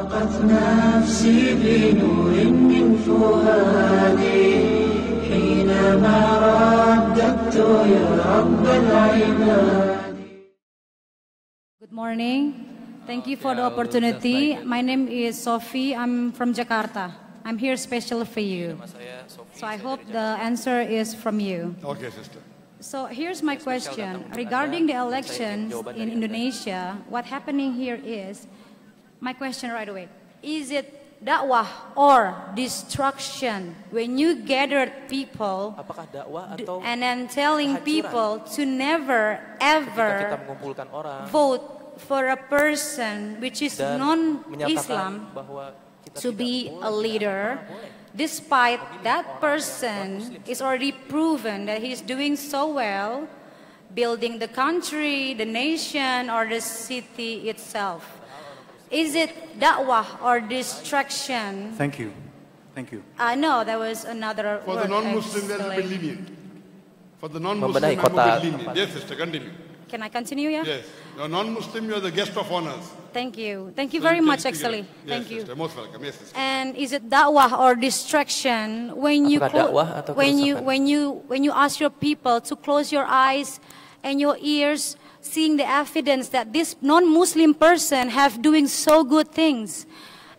أشرقت نفسي بنور من فؤادي حينما رددت يا رب العباد. Good morning. Thank you for the opportunity. My name is Sophie. I'm from Jakarta. I'm here special for you. So I hope the answer is from you. Okay, sister. So here's my question. Regarding the elections in Indonesia, what happening here is, my question right away, is it dakwah or destruction when you gathered people Apakah dakwah atau and then telling people to never kita ever mengumpulkan orang vote for a person which is dan non-Islam menyatakan bahwa kita to tidak be boleh a leader, despite that person is already proven that he's doing so well, building the country, the nation, or the city itself. Is it da'wah or distraction? Thank you. Thank you. No, there was another For word. the non-Muslim, there's a bit actually. lenient. For the non-Muslim, Membenahi I'm a kota bit lenient. Yes, sister, continue. Can I continue, yeah? Yes. You're non-Muslim, you're the guest of honors. Thank you. Thank you So very can much, speak actually. it. Yes, Thank you. sister, most welcome. Yes, sister. And is it da'wah or distraction when you Apakah dakwah atau kerusakan? when you ask your people to close your eyes and your ears, seeing the evidence that this non-Muslim person have doing so good things,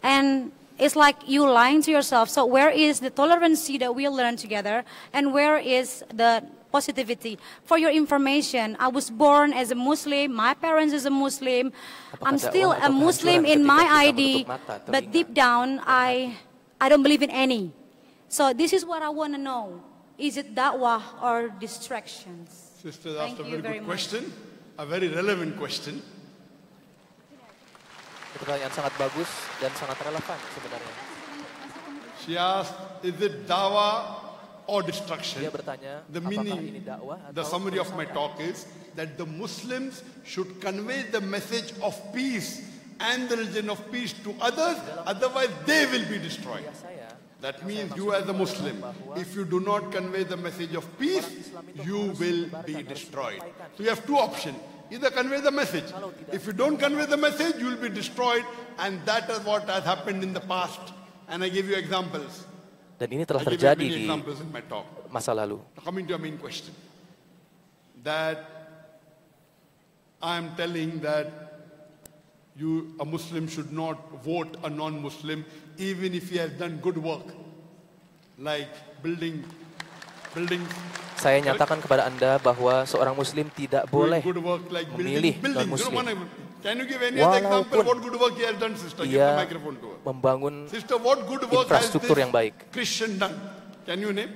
and it's like you lying to yourself. So where is the tolerancy that we learn together, and where is the positivity? For your information, I was born as a Muslim. My parents is a Muslim. I'm still a Muslim in my ID, but deep down, I don't believe in any. So this is what I want to know. Is it da'wah or distractions? Sister Thank asked a you very very good much. question, a very relevant question. Pertanyaan sangat bagus dan sangat relevan sebenarnya. She asked, is it dawah or destruction? Dia bertanya, The apakah ini meaning, dakwah the atau summary of my kerusakan? talk is that the Muslims should convey the message of peace and the religion of peace to others, otherwise they will be destroyed. That means you as a Muslim, if you do not convey the message of peace, you will be destroyed. So you have two options. Either convey the message. If you don't convey the message, you will be destroyed. And that is what has happened in the past. And I give you examples. Dan ini telah I give you terjadi many di examples in my talk. masa lalu. Now coming to your main question. That I am telling that you, a Muslim, should not vote a non-Muslim even if he has done good work. Like buildings. Saya nyatakan kepada Anda bahwa seorang Muslim tidak boleh Good work like memilih buildings. non-Muslim. Can you give any other example Walaupun what good work he has done, sister? Give the Ia microphone to her. membangun Sister, what good work has infrastruktur this yang baik. Christian done? Can you name?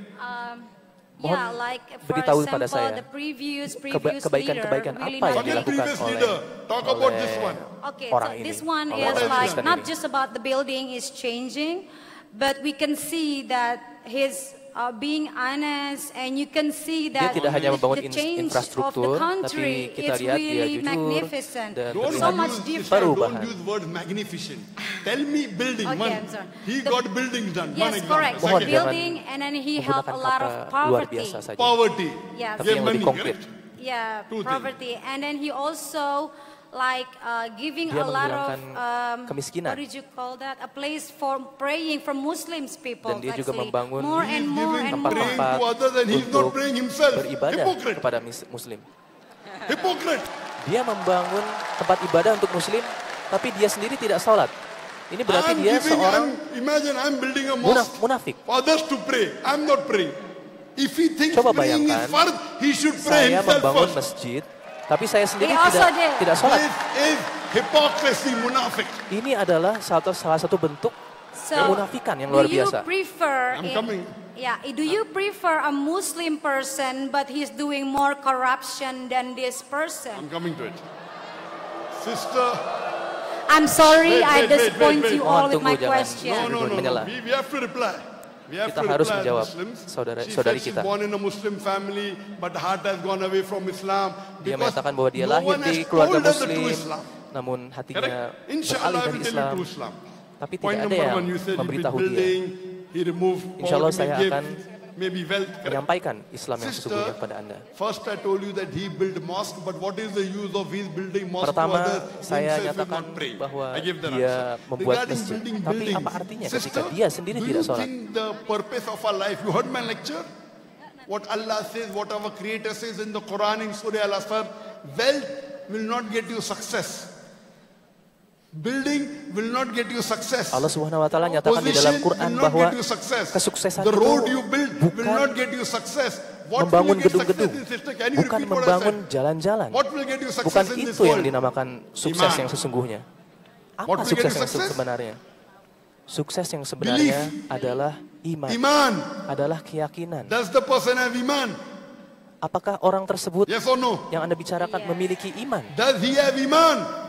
Yeah, like for beritahu example, pada saya, the previous kebaikan-kebaikan leader really apa yang Forget dilakukan previous oleh leader. Talk about this one. Okay, orang so ini, this one oleh is orang like Kristen not ini. just about the building is changing, but we can see that his being honest, and you can see Dia that tidak hanya membangun the change of the infrastruktur, country tapi kita is lihat dia really jujur magnificent. dan Don't So much use, different. sister, Perubahan. don't use word magnificent. Tell me building. Okay, One. I'm sorry. He got buildings done. One Yes, example. correct. Mohon Second, jangan Building, and then he helped a lot of menggunakan kata luar poverty. biasa saja. poverty. Yes. Tapi Give yang money, lebih konkret. correct? Yeah, Two poverty, and then he also like giving Dia a lot of menghilangkan kemiskinan. what did you call that? A place for praying for Muslims people. Dan dia juga actually. membangun more and more giving and praying more. to others and he's not untuk praying himself. beribadah Hypocrite. kepada Muslim. Hypocrite. Dia membangun tempat ibadah untuk Muslim, tapi dia sendiri tidak sholat. Ini berarti I'm dia giving, seorang imagine I'm building a mosque munafik. for others to pray. I'm not praying. If he thinks Coba praying is bayangkan, fard, he should pray Saya himself membangun first. masjid, tapi saya sendiri He also did. tidak sholat. This is hypocrisy, munafik. Ini adalah salah satu bentuk So, kemunafikan yang luar do you biasa. prefer? I'm coming. Yeah, do you prefer a Muslim person, but he's doing more corruption than this person? I'm coming to it. Sister, I'm sorry, Wait, I wait, wait, disappoint wait, you wait. all Mohon with my tunggu, jangan. question. no. menyela. We have to reply. We have Kita to harus reply as menjawab, Muslims. saudara- She saudari said she's kita. born in a Muslim family, but her heart has gone away from Islam. Dia because menyatakan bahwa dia no lahir one di has keluarga told her the true Muslim, Islam. namun hatinya Correct? Inshallah, beralih I dari will tell you Islam. true Islam. Tapi Point tidak ada number yang one, you said he memberitahu built dia. building, he removed Insya Allah poverty saya gifts. akan maybe wealth. Correct? menyampaikan Islam yang Sister, sesungguhnya kepada Anda. first I told you that he built mosque, but what is the use of his building mosque to Pertama, others? saya Himself will nyatakan not pray. bahwa I give the dia answer. membuat Regarding masjid. building Tapi buildings, apa artinya ketika sister, dia sendiri do tidak you sholat? think the purpose of our life? You heard my lecture? What Allah says, what our Creator says in the Quran in Surah Al-Asr, wealth will not get you success. Building will not get you success. Allah Subhanahu wa taala nyatakan di dalam Position Quran will not bahwa get you success. kesuksesan The itu road you build will bukan not get you success. What membangun will you get gedung-gedung, success in, sister? Can you bukan repeat what I membangun said? jalan-jalan. What will get you Bukan success in this itu yang world? dinamakan sukses Iman. yang sesungguhnya. What Apa will sukses get you yang success? sebenarnya? Sukses yang sebenarnya adalah iman, Iman. adalah keyakinan. Does the person have iman? Apakah orang tersebut Yes or no? yang Anda bicarakan memiliki iman? Does he have iman?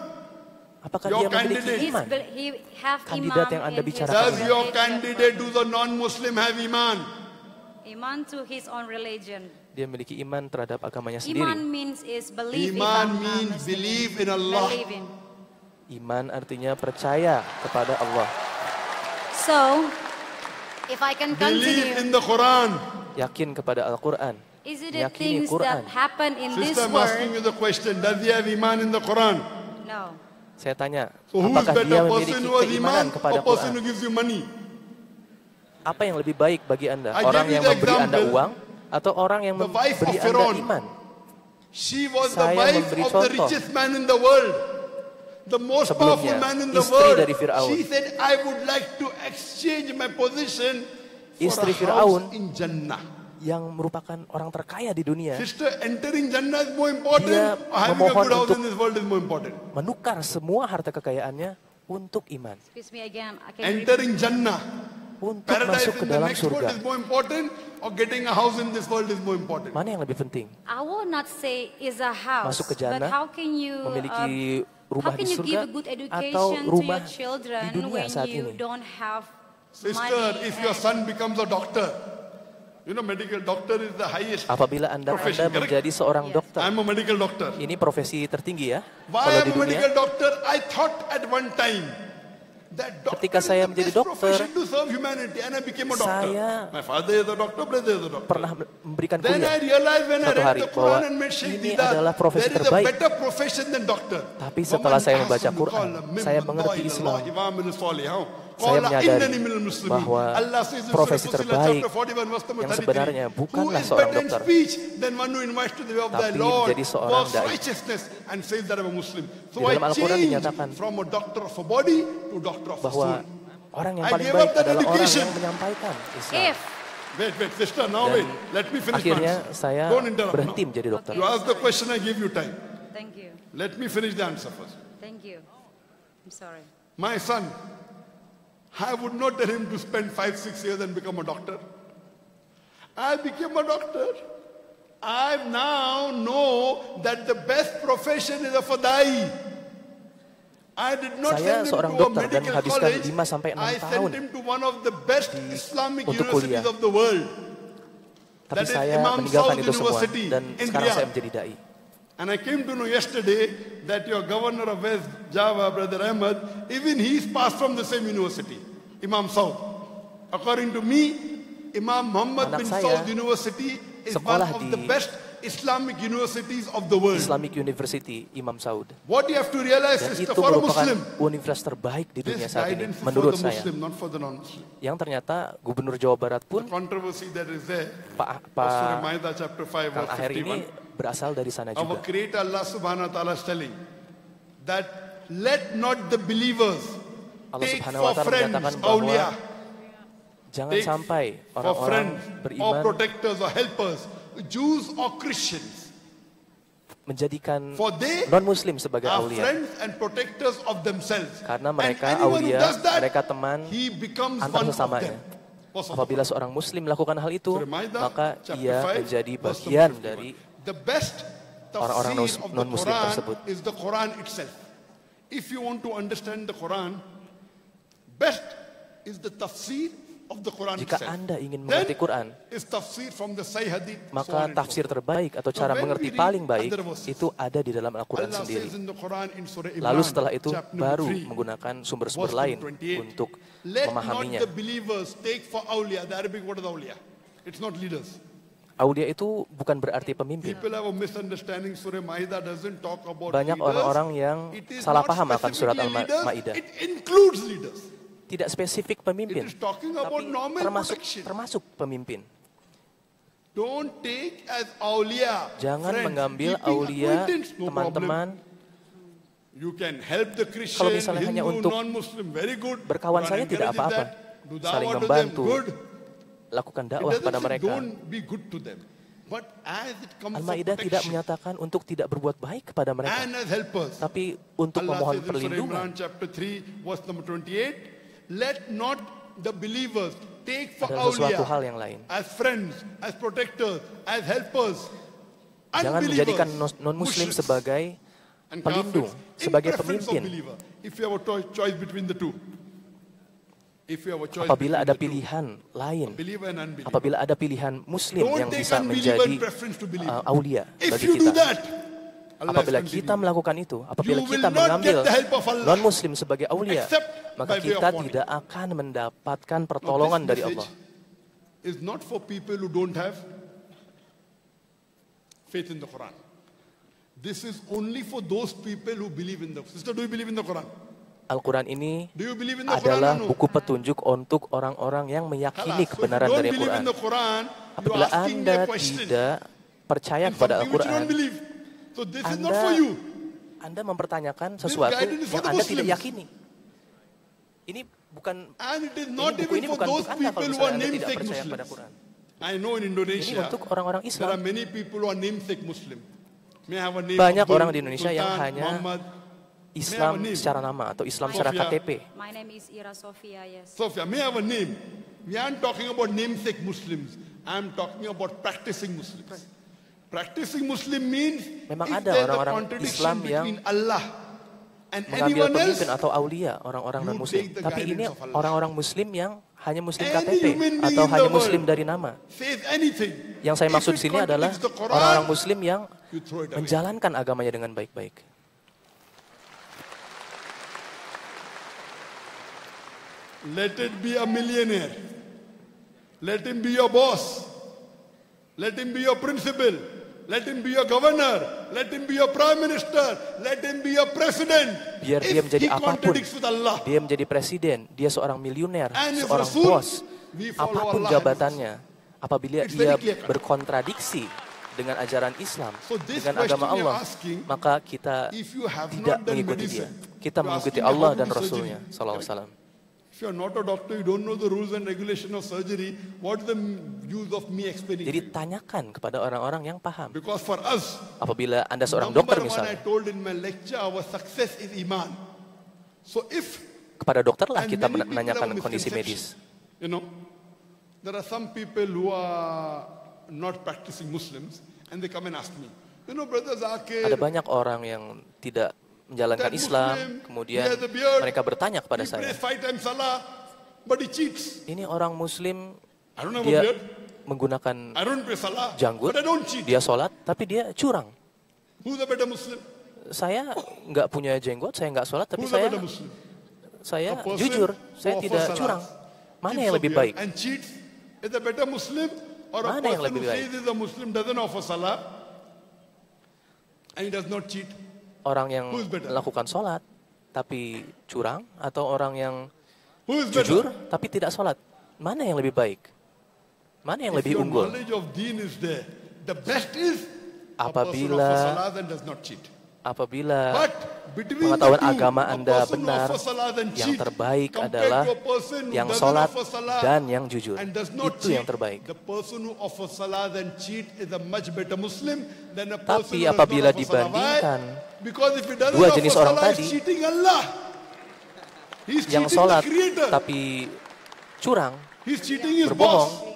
Apakah Your dia memiliki candidate. iman? He have Kandidat iman yang Anda in his bicarakan. Does your religion. candidate, do the non-Muslim have iman? Iman to his own religion. Dia memiliki iman terhadap agamanya sendiri. Iman means is belief. if Iman I'm not means mistaken. believe in Allah. Believe in. Iman artinya percaya kepada Allah. So, if I can Believe continue, in the Quran. Yakin kepada Al-Quran. is it the Meyakini things Quran. that happen in this Sister, I'm asking world? you the question. Does he have iman in the Quran? No. Saya tanya, So who is apakah dia better, memiliki person who has keimanan iman kepada or person Quran? who gives you money? Apa yang lebih baik bagi Anda? I Orang gave you yang the memberi Anda example. uang atau orang yang The wife memberi of Anda Pharaoh. iman? She was the Saya wife memberi of the contoh. richest man in the world. The most Sebelumnya, powerful man in the istri world. dari Firaun. She said, I would like to exchange my position for Istri a Firaun. house in Jannah. Yang merupakan orang terkaya di dunia, Sister, entering Jannah is more important Dia or having a memohon good house untuk- in this world is more important? menukar semua harta kekayaannya untuk iman, Excuse me again. I can Entering Jannah, untuk paradise masuk ke in the dalam next world surga. is more important or getting a house in this world is more important? Mana yang lebih penting? I will not say is a house, Masuk ke but jannah, how can you memiliki how rumah can di you give surga a good atau education to rumah your children di dunia when saat you ini? don't have Sister, money? if your and- son becomes a doctor, you know medical doctor is the highest. Apabila Anda Profession, correct? menjadi seorang dokter, I'm a medical doctor. ini profesi tertinggi ya. Why Kalau I'm di a medical dunia, doctor? I thought at one time that doctor Ketika is saya the menjadi best dokter, profession to serve humanity, and I became a doctor. saya My father is a doctor, brother is a doctor. pernah memberikan Then I kuliah. realized when I Suatu read hari the bahwa Quran and met Sheikh ini Didat, adalah profesi there is a terbaik. better profession than doctor. Tapi setelah saya membaca Quran, saya mengerti Islam. Saya menyadari bahwa profesi terbaik yang sebenarnya bukanlah seorang dokter, tapi menjadi seorang dai. Di dalam Al-Quran dinyatakan bahwa orang yang paling baik adalah orang yang menyampaikan Islam. If Wait, sister, now Dan wait. Let me finish my akhirnya answer. saya Don't interrupt berhenti now. menjadi dokter. You ask the question, I give you time. thank you, Let me finish the answer first. thank you. I'm sorry. My son, I would not tell him to spend 5-6 years and become a doctor. I became a doctor. I now know that the best profession is a fadai. I did not Saya send him seorang to a dokter dan medical menghabiskan college. 5 sampai 6 I tahun sent him to one of the best Islamic untuk universities kuliah. of the world. Tapi That is saya Imam meninggalkan Saud itu semua University dan in sekarang Riyadh. saya menjadi dai. And I came to know yesterday that your governor of West Java, Brother Ahmed, even he's passed from the same university, Imam Saud. According to me, Imam Muhammad Anak bin saya Saud University is one sekolah of di the best Islamic universities of the world. Islamic University Imam Saud. What you have to realize Dan is itu for a merupakan Muslim, universitas terbaik di dunia this saat ini, guidance is for menurut the saya. Muslim, not for the non-Muslim. Yang ternyata Gubernur Jawa Barat pun, Controversy that is there. Pak Surah Ma'idah chapter 5 Kang verse Aher ini 51. berasal dari sana Our juga. Creator Allah Subhanahu wa Taala is telling that let not the believers Allah take Subhanahu wa for Taala friends menyatakan bahwa awliya, jangan take sampai for orang-orang friends or beriman protectors or helpers, Jews or Christians, menjadikan for they non-muslim sebagai are aulia. friends and protectors of themselves. Karena And mereka anyone who aulia, does that, mereka teman he becomes antar one of sesamanya. them. Verse of Apabila seorang muslim melakukan hal itu, Surah Ma'idah, maka chapter ia 5, menjadi verse bagian 51. dari The best orang-orang tafsir of the non-Muslim Quran tersebut. is the Quran itself. If you want to understand the Quran, best is the tafsir of the Quran jika itself. Anda ingin Then mengerti Quran, is tafsir from the Sahih Hadith. so maka on and so tafsir forth. terbaik atau Now, cara when mengerti we read paling baik other verses, itu ada di dalam Al-Quran Allah sendiri. says in the Quran in Surah Imran, Lalu setelah itu chapter number baru 3, menggunakan sumber-sumber verse lain 28. untuk Let not memahaminya. the believers take for awliya. The Arabic word is awliya. It's not leaders. Aulia itu bukan berarti pemimpin. People have a misunderstanding. Surah Maidah doesn't talk about Banyak leaders. orang-orang yang salah paham akan surat Al-Maidah. It includes leaders. Tidak spesifik pemimpin, It is talking about tapi normal protection. termasuk pemimpin. Don't take as awliya. Jangan friends, mengambil keeping aulia acquaintance, no teman-teman. You can help the Christian, Kalau misalnya hanya Hindu, untuk non-Muslim, very good. berkawan God saja tidak encourages apa-apa. that. Do Saling dawah to them, membantu, good. lakukan It dakwah doesn't pada say mereka. don't be good to them. But as it comes for Al-Maidah tidak protection menyatakan untuk tidak berbuat baik kepada mereka, and as helpers, tapi untuk Allah memohon says in Surah perlindungan. Imran chapter 3 verse number 28, let not the believers take for Adalah sesuatu awliya hal yang lain. as friends, as protectors, as helpers, Jangan unbelievers, menjadikan non-muslim musyriks, sebagai and pelindung, kafirs, sebagai in preference of pemimpin. believer. If you have a choice between the two. If you have a choice Apabila between ada the two, pilihan lain, believer and unbeliever. apabila ada pilihan muslim Don't yang take bisa unbeliever menjadi preference to believer. aulia If bagi you do kita. that, Allah Apabila is kita continuing. melakukan itu, apabila You will kita not mengambil get the help of Allah non-muslim sebagai aulia, except maka by way kita of warning. tidak akan mendapatkan Now, pertolongan this dari message Allah. is not for people who don't have faith in the Quran. This is only for those people who believe in the Sister, do you believe in the Quran? Al-Quran ini Do you believe in the adalah Quran or no? buku petunjuk untuk orang-orang yang meyakini Khalas. So if kebenaran you don't dari believe Quran. in the Quran, you're Apabila asking me Anda a question tidak percaya in kepada something which you Al-Quran, don't believe. So this is not Anda for you. Anda mempertanyakan sesuatu guidance is for yang the Anda tidak Muslims. yakini. Ini bukan And it is ini not buku even ini for bukan those untuk Anda kalau people who misalnya are Anda tidak namesake percaya kepada Muslims. Quran. I know in Ini Indonesia, untuk orang-orang there Islam. are many people who are namesake Muslim. May I have a name? Banyak Abdul, orang di Indonesia yang Sultan, hanya Muhammad. Islam name? secara nama atau Islam secara Sofia. KTP. My name is Ira Sofia, yes. Sophia, may I have a name? We aren't talking about namesake Muslims. I'm talking about practicing Muslims. Practicing Muslim means Memang if ada there's a orang-orang contradiction Islam yang between Allah and Mengambil anyone else, pemimpin atau aulia, orang-orang you non-muslim. take the Tapi ini guidance of Allah. orang-orang muslim yang hanya muslim Any KTP human being atau in hanya the muslim world dari nama. says anything. Yang saya If maksud it di sini adalah contradicts the Quran, orang-orang muslim yang you throw it away. menjalankan agamanya dengan baik-baik. Let it be a millionaire. Let him be your boss. Let him be your principal. Let him be your governor. Let him be your prime minister. Let him be your president. Biar dia If menjadi he apapun, contradicts with Allah, dia menjadi presiden, dia seorang miliuner, And if seorang Rasul, bos, we follow apapun Allah. jabatannya, apabila It's dia very clear cut. berkontradiksi dengan ajaran Islam, So this dengan agama question you're Allah, asking, maka kita if you have tidak not done mengikuti medicine, dia. Kita you're mengikuti asking Allah how to dan do Rasulnya, surgery. Sallallahu Alaihi Wasallam. if you're not a doctor, you don't know the rules and regulation of surgery, what's the use of me explaining to Jadi you? tanyakan kepada orang-orang yang paham. Because for us, Apabila Anda seorang number dokter one, I misalnya, told in my lecture, our success is iman. So if kepada dokterlah and kita many people menanyakan have a kondisi misconception. medis. You know, there are some people who are not practicing Muslims, and they come and ask me, you know, Brother Zakir, Ada banyak orang yang tidak menjalankan that Islam, Muslim, kemudian he has a beard, mereka bertanya kepada he saya, prays 5 times salah, but he cheats. ini orang Muslim, I don't have a dia beard, menggunakan I don't pray salah, janggut, but I don't cheat. dia sholat, tapi dia curang. Who's a better Muslim? Saya nggak punya jenggot, saya nggak sholat, tapi Who's a saya better Muslim? saya A person jujur, who saya offers tidak salah, curang. Mana keeps yang a lebih beard baik? and cheats is a better Muslim, or a Mana yang person lebih who baik? says he's a Muslim doesn't offer salah and he does not cheat? Orang yang Who's better? melakukan sholat, tapi curang, atau orang yang Who is jujur, better? tapi tidak sholat? Mana yang lebih baik? Mana yang If lebih your unggul? knowledge of deen is there, the best is a person Apabila- offers salah and does not cheat. Apabila But between pengetahuan the two, agama a Anda person who benar, offers salah and yang cheat terbaik compared adalah to a person who yang doesn't sholat offer salah dan yang jujur. and does not Itu yang cheat, terbaik. The person who offers salah and cheat is a much better Muslim than a person Tapi who does apabila not offer salah. dibandingkan Why? Because if he doesn't dua offer jenis orang salah, tadi, he's cheating Allah. He's yang cheating sholat the Creator. tapi curang, He's cheating his berbohong, boss.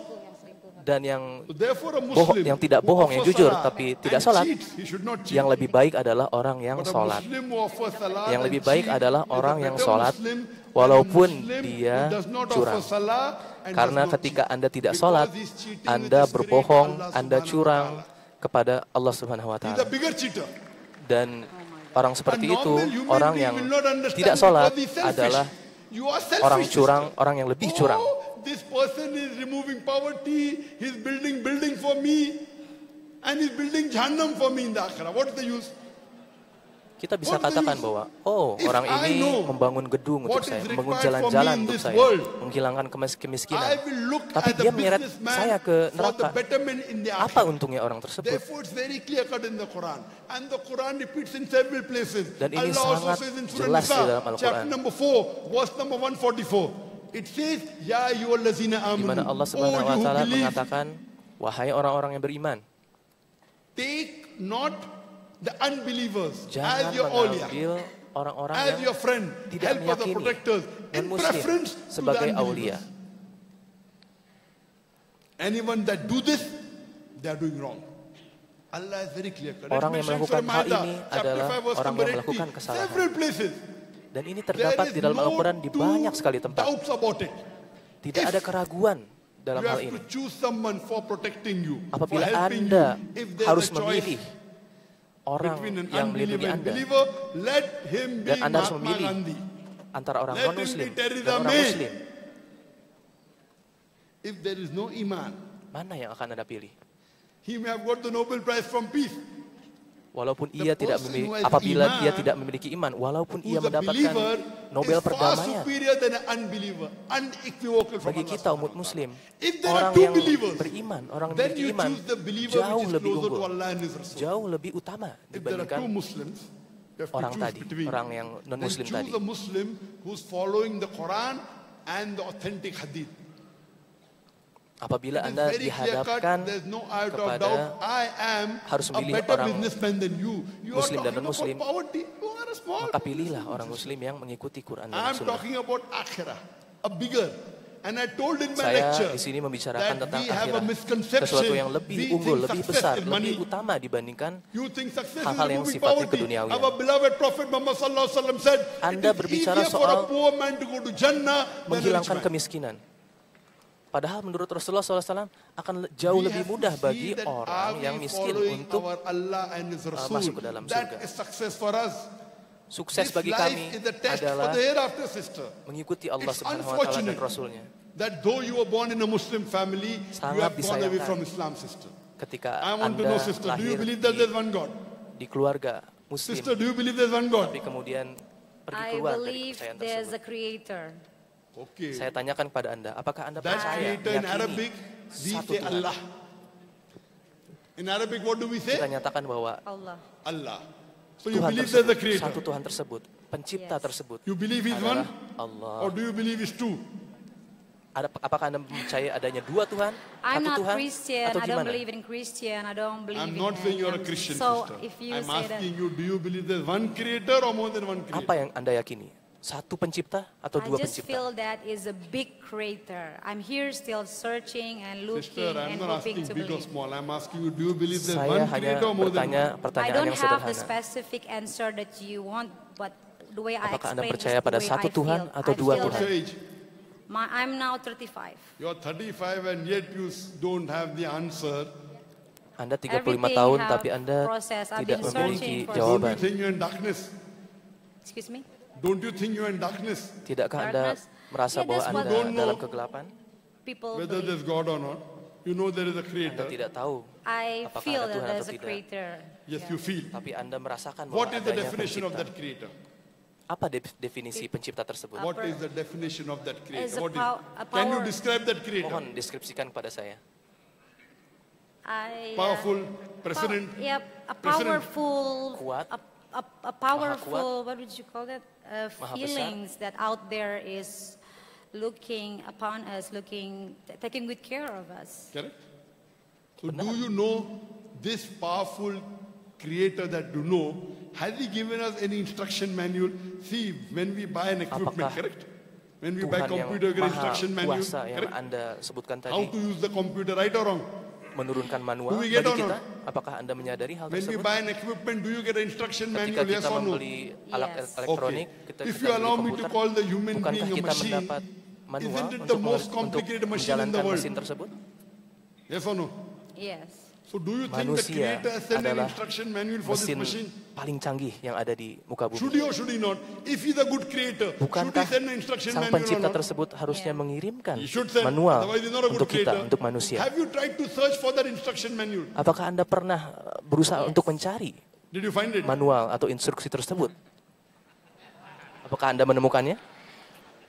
dan yang So therefore, a bohong, Muslim yang tidak who bohong, yang offers jujur salah tapi tidak and sholat, cheats, he should not cheat. yang lebih baik adalah orang yang But a sholat. Muslim who offers salah Yang and lebih baik cheat adalah is a orang yang better sholat Muslim than a walaupun Muslim dia who does not curang. offer salah and Karena does not ketika cheat. Anda tidak Because sholat, he's cheating Anda with his berbohong, creator, Allah Anda Subhanahu wa curang ta'ala. kepada Allah Subhanahu wa He's a Ta'ala. bigger cheater. Dan orang seperti A itu, normal human orang being yang will not understand tidak sholat because he's selfish. adalah You are selfish, orang curang, sister. orang yang lebih curang. Oh, this person is removing poverty, he's building building for me, and he's building Jahannam for me in the akhirah. What is the use? Kita bisa katakan bahwa, oh, orang ini membangun gedung untuk saya, membangun jalan-jalan untuk saya, menghilangkan kemiskinan. Tapi dia menyeret saya ke neraka. Apa untungnya orang tersebut? Dan ini sangat jelas di dalam Al-Quran. Di mana Allah Subhanahu wa Ta'ala mengatakan, wahai orang-orang yang beriman, take not the unbelievers jangan as your awliya, orang-orang as yang your friend, tidak helpers or meyakini protectors, in non-Muslim preference to the sebagai aulia. unbelievers. Anyone that do this, they are doing wrong. Allah is very clear. Orang yang melakukan hal ini adalah orang yang melakukan kesalahan. Dan ini terdapat di dalam Al-Quran di banyak sekali tempat. Tidak ada keraguan dalam hal ini. Apabila Anda harus memilih orang yang melindungi Anda, dan Anda harus memilih antara orang non-Muslim dan orang Muslim, if there is no iman, mana yang akan Anda pilih? he may have got the Nobel Prize from peace. Walaupun ia tidak memiliki, apabila dia tidak memiliki iman, walaupun ia mendapatkan Nobel perdamaian. Bagi kita umat Muslim, orang yang beriman, orang yang memiliki iman jauh lebih unggul, jauh lebih utama dibandingkan orang tadi, orang yang non-Muslim tadi. Apabila Anda dihadapkan kepada harus memilih orang Muslim dan non-Muslim, maka pilihlah orang Muslim yang mengikuti Quran dan Sunnah. Saya di sini membicarakan tentang akhirat, sesuatu yang lebih unggul, lebih besar, lebih utama dibandingkan hal-hal yang sifatnya keduniawian. Anda berbicara soal menghilangkan kemiskinan. Padahal menurut Rasulullah SAW akan jauh lebih mudah bagi orang yang miskin untuk masuk ke dalam surga. Sukses bagi kami adalah mengikuti Allah Subhanahu wa Ta'ala dan Rasulnya. Sangat disayangkan ketika Anda lahir di keluarga Muslim, tapi kemudian pergi keluar dari kepercayaan tersebut. Okay. Saya tanyakan kepada Anda, apakah Anda percaya meyakini satu Tuhan? In Arabic, what do we say? Kita nyatakan bahwa Allah. So Tuhan tersebut, satu Tuhan tersebut, pencipta tersebut you believe he's one? Allah. Or do you believe he's two? Apakah Anda percaya adanya dua Tuhan, I'm satu not Tuhan, Christian. atau I don't gimana? believe in Christian. I don't believe I'm in not saying you're a Christian, so sister. if you I'm say asking that, you, do you believe there's one creator or more than one creator? Apa yang Anda yakini? Satu pencipta atau I dua just pencipta? feel that is a big creator. I'm here still searching and looking Sister, I'm and not hoping asking to big or believe. small. I'm asking you, do you believe there's Saya one hanya creator or more than bertanya one? I pertanyaan don't yang have the sederhana. specific answer that you want, but the way I Apakah Anda explain percaya is the pada way satu I Tuhan feel. atau I dua feel Tuhan? What's your that age? I'm now 35. You're 35 and yet you don't have the answer. Anda 35 Everything tahun have tapi Anda process. I've tidak been memiliki searching for Don't you jawaban. think you're in darkness? Excuse me? Don't you think you're in darkness? Tidakkah Anda Darkness? merasa Yeah, bahwa that's what Anda I- dalam kegelapan? People Whether believe. there's God or not. You know there is a Anda creator. tidak tahu, I apakah feel ada that Tuhan there's atau a tidak. creator. Yes, Yeah. you feel. Tapi Anda merasakan bahwa What is the adanya definition of pencipta. that creator? Apa definisi pencipta tersebut? What is the definition of that Is creator? a What pow- is? a Can you power- describe that creator? Mohon deskripsikan kepada saya. Powerful, president. A President. powerful, Kuat. a powerful, what would you call that? Maha besar. Feelings that out there is looking upon us, taking good care of us. Correct? So do you know this powerful creator that you know, has he given us any instruction manual? See, when we buy an equipment, Apakah correct? When we buy Tuhan yang computer, get maha instruction manual, kuasa yang correct? Anda sebutkan How tadi to use the computer, right or wrong? menurunkan manual Do we bagi get or kita? not? Apakah Anda menyadari hal When we tersebut? buy an equipment, do you get an instruction Ketika manual, yes kita or no? membeli alat Yes. elektronik, Okay. If kita you beli allow me to komputer, call the human bukankah being a kita machine, mendapat manual isn't it the most untuk complicated machine in the menjalankan world? mesin tersebut? Yes or no? Yes. So do you think the Manusia creator sent an adalah instruction manual for this mesin machine? paling canggih yang ada di muka Should bumi. he or should he not? If he's a good creator, should he Bukankah send an instruction sang manual or pencipta not? tersebut harusnya mengirimkan He should send, manual otherwise he's not a good untuk kita, creator. untuk manusia? Have you tried to search for that instruction manual? Apakah Anda pernah berusaha untuk mencari Did you find it? manual atau instruksi tersebut? Apakah Anda menemukannya?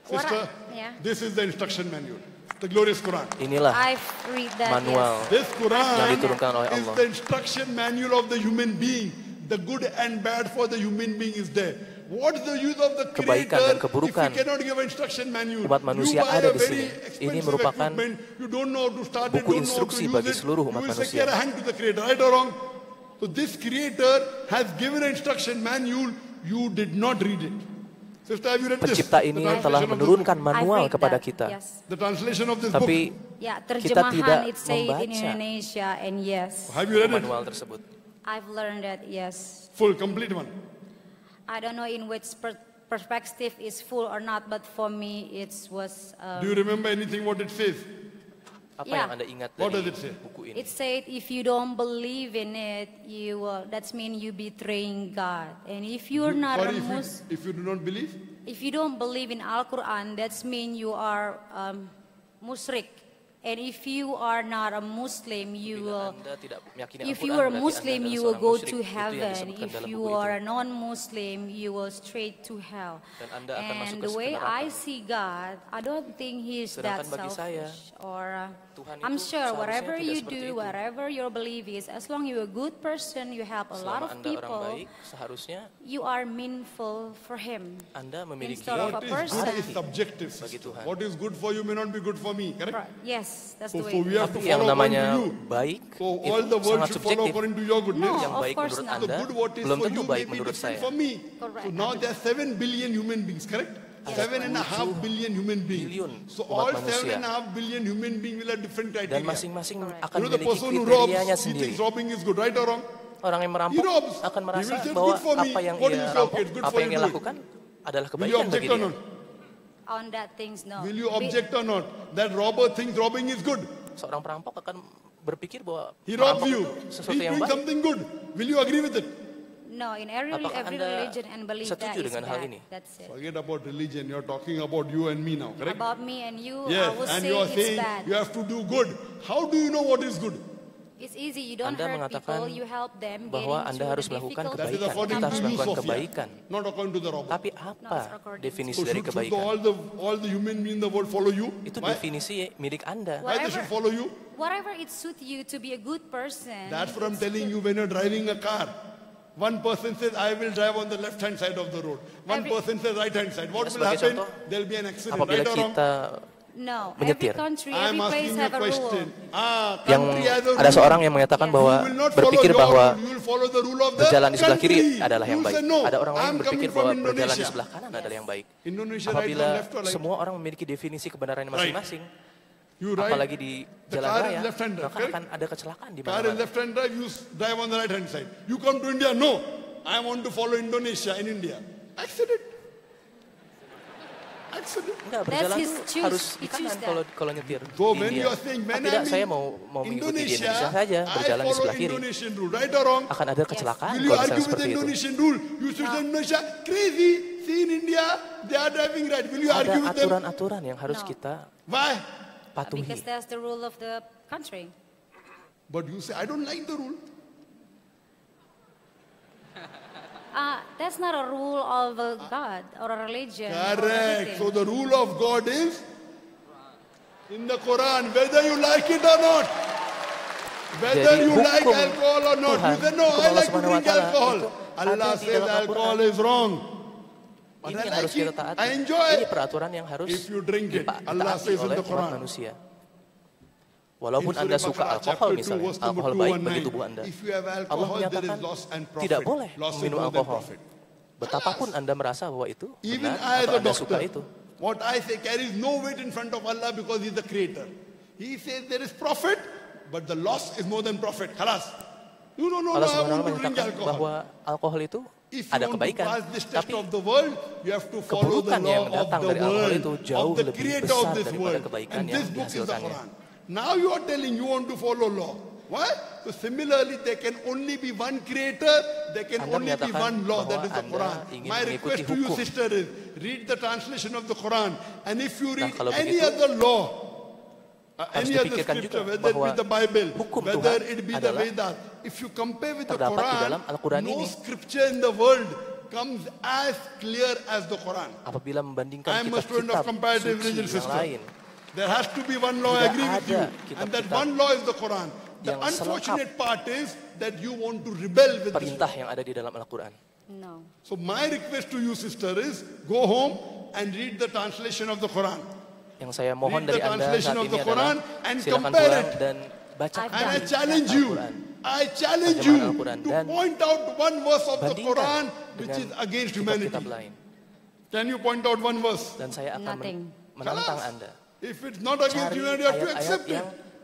Sister, Yeah. this is the instruction manual. The glorious Quran. Inilah I've read that. manual This yang Quran diturunkan oleh is Allah. the instruction manual of the human being. The good and bad for the human being is there. What's the use of the Kebaikan creator dan keburukan if he cannot give an instruction manual? umat manusia You buy ada a di very sini. Ini expensive merupakan equipment, you don't know how to start it, buku don't know how to instruksi use bagi it, seluruh you umat will say, manusia. "Get a hand to the creator," right or wrong? So this creator has given an instruction manual, you did not read it. Sister, have you read this? Pencipta ini The telah translation of this menurunkan book? manual I've read kepada that, kita. Yes. The translation of this Tapi book. Ya, kita tidak terjemahan it say it in membaca Indonesia and yes, Have you read it? manual tersebut. I've learned that. Yes. Full, complete one. I don't know in which perspective is full or not, but for me it was. Do you remember anything what it says? Apa Yeah. yang Anda ingat What dari does it say? buku ini? It said if you don't believe in it, you that's mean you betraying God, and if you're not Sorry, a Muslim. if you do not believe? If you don't believe in Al-Quran, that's mean you are musyrik. And if you are not a Muslim, you will. Anda tidak meyakini If Al-Quran, you are berarti Muslim, Anda you adalah will seorang go musyrik. to Itu yang heaven. disebutkan If dalam you buku are itu. a non-Muslim, you will straight to hell. Dan Anda akan masuk And ke the way neraka. I see God, I don't think He's that Sedangkan bagi saya, selfish. Or Tuhan I'm itu sure seharusnya whatever tidak you seperti do, itu. whatever your belief is, as long you're a good person, you help a lot Selama of Anda orang people, baik, seharusnya you are meaningful for Him. Anda memiliki Instead of What a is person. good is subjective. Bagi Sister. Tuhan. What is good for you may not be good for me, correct? Yes, that's So, the so way. we have to Tapi yang follow according namanya to you. baik So itu all the world sangat should follow subjektif. according to your goodness. No, Yang of baik course menurut not. The Anda good what is belum for tentu you baik may be menurut different saya. for me. Correct. So now there are 7 billion human beings, correct? 7.5 billion human beings. billion So umat all manusia. 7.5 billion human beings will have different Dan criteria. masing-masing Correct. akan You know the memiliki person who robs, kriterianya he sendiri. thinks robbing is good, right or wrong? Orang yang He merampok robs. akan He merasa will say, bahwa "Good for me." apa yang What do ia you say? rampok, Okay, it's good apa for yang you, ia do it. lakukan adalah Will you kebaikan bagi object or dia. not? On that things, no. Will you object or not? That robber thinks robbing is good. Seorang perampok akan berpikir bahwa He robs merampok you. itu He's sesuatu yang doing baik. something good. Will you agree with it? No, in every Apakah every Anda religion and belief that setuju is dengan hal bad. ini? That's it. Forget about religion. You're talking about you and me now, correct? About me and you, Yes, I would and say you are it's saying bad. you have to do good. How do you know what is good? It's easy. You don't Anda hurt mengatakan people. You help them. bahwa getting Anda through harus the melakukan difficult That is kebaikan. according Kita to harus you, melakukan Sophia, kebaikan. not according to the robber. Tapi No, apa it's according definisi So dari should kebaikan? all the human beings in the world follow you? Itu Why? definisi milik Anda. Why they should follow you? Whatever it suits you to be a good person. That's what I'm it's telling good. you when you're driving a car. One person says, I will drive on the left-hand side of the road. One person says right-hand side. What Ya, will sebagai happen? contoh, There'll be an accident, Apabila right or wrong? kita No, menyetir. every country, I'm every place asking you a have a rule. question. yang Country has a ada rule. seorang yang mengatakan Yes. bahwa You will not follow berpikir your bahwa rule, you will follow the rule of the berjalan di sebelah kiri country. adalah yang You baik. say, no, Ada orang lain I'm berpikir coming bahwa from berjalan di Indonesia. sebelah kanan adalah yang baik. Indonesia right Apabila or left or right? semua orang memiliki definisi kebenarannya masing-masing, You ride, apalagi di the jalan car is raya, left-hand drive, maka correct? akan ada kecelakaan di Car is mana-mana. left-hand drive, you drive on the right-hand side. You come to India, no, I want to follow Indonesia in India. Accident. Accident. Enggak, That's berjalan his tuh choose. harus He di kanan choose that. kalau nyetir So di when India. you are saying, when Tidak, I'm saya in mau mengikuti di Indonesia saja, I berjalan di follow sebelah kiri. Indonesian rule, right or wrong? Akan ada kecelakaan Will you kalau argue misalnya with the seperti itu. Indonesian rule? You should say Indonesia crazy. See in India, they are driving right. Will you Ada argue with them? aturan-aturan yang harus No. kita Why? patuhi. Because that's the rule of the country. But you say, I don't like the rule. That's not a rule of a God or a religion. or Correct. anything. So the rule of God is in the Quran, whether you like it or not. Whether Jadi you like hukum alcohol or not. Tuhan, You say, no, hukum I Allah like to Subhanahu wa drink Ta'ala alcohol. itu Allah ada di says dalam alcohol Al-Quran. is wrong. But Ini I yang harus like kita it. taati. I enjoy Ini it. peraturan yang harus If you drink it, Allah ditaati says in oleh the Quran. umat manusia. Walaupun In Anda Surah suka Baqarah, alkohol chapter 2, misalnya, verse number alkohol baik 219. bagi tubuh Anda. If you have Allah alcohol, there menyatakan is loss and profit. tidak boleh Loss is minum more than alkohol. profit. Betapapun Anda merasa bahwa itu Even benar I as atau a Anda suka doctor, itu. what I say carries no weight in front of Allah because He is the creator. He says there is profit, but the loss is more than profit. Halas. You don't know, Allah I SWT want to drink menyatakan alcohol. bahwa alkohol itu If you ada want to kebaikan, pass this test tapi of the world, you have to follow the keburukan yang law of datang the dari alkohol world, itu jauh of the lebih creator of besar this daripada world. kebaikan And yang this book is the dihasilkannya. Quran. Now you are telling you want to follow law. Why? So similarly, there can only be one creator, there can only be one law, that is the Quran. My request to you, sister, is read the translation of the Quran. And if you read any other law, any other scripture, whether it be the Bible, whether it be the Vedas, if you compare with the Quran, no scripture in the world comes as clear as the Quran. I am a student of comparative religion, sister. There has to be one law, I agree with you. And that one law is the Quran. The unfortunate part is that you want to rebel with perintah yang ada di dalam Al-Quran. No. So my request to you, sister, is go home and read the translation of the Quran. Yang saya mohon dari Anda saat ini adalah silakan pulang dan baca. And I challenge you to point out one verse of the Quran which is against humanity. Can you point out one verse? Dan saya akan menantang Anda. If it's not against humanity, you have to accept it.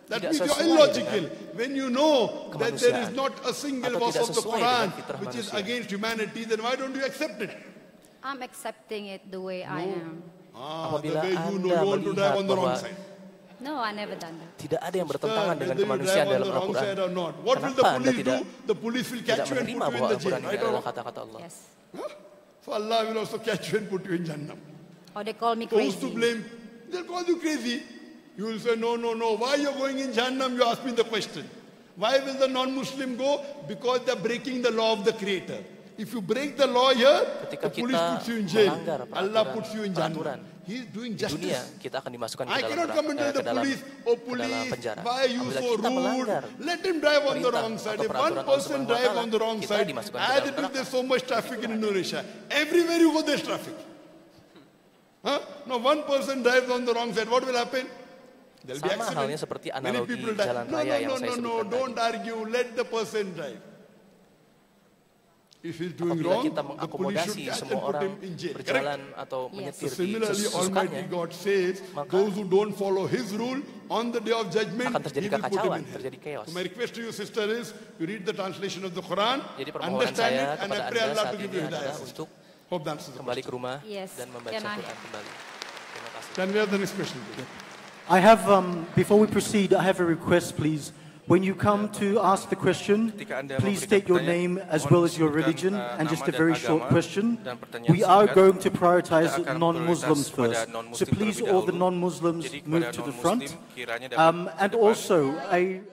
That means you're illogical. When you know that there is not a single verse of the Quran which is against humanity, then why don't you accept it? I'm accepting it the way I am. The way you know, don't to drive on the wrong side. No, I never done that. Tidak ada yang bertentangan dengan kemanusiaan dalam Al-Quran. Kenapa Anda tidak menerima bahwa Al-Quran ini adalah kata-kata Allah? Yes. So Allah will also catch you and put you in Jannah. Or they call me Those to crazy. blame, they'll call you crazy. You will say, no. Why are you going in Jahannam? You ask me the question. Why will the non-Muslim go? Because they're breaking the law of the Creator. If you break the law here, the police puts you in jail. Allah puts you in Jannah. He is doing justice. I cannot come and tell the police, oh police, why are you so rude? Let him drive on the wrong side. If one person drives on the wrong side, as it is, there's so much traffic in Indonesia. Everywhere you go, there's traffic. Now one person drives on the wrong side, what will happen? There'll be accident. Many people die. No, don't argue. Let the person drive. If he's doing wrong, the police should catch and put him in jail. Correct? So similarly, Almighty God says, those who don't follow His rule, on the day of judgment, He will put him in hell. So my request to you, sister, is you read the translation of the Quran, understand it, and I pray Allah to give you hidayah. Hope that answers the question. Yes. Can we have the next question, please? I have, before we proceed, I have a request, please. When you come to ask the question, please state your name as well as your religion and just a very short question. We are going to prioritize non-Muslims first. So please, all the non-Muslims move to the front. And also, a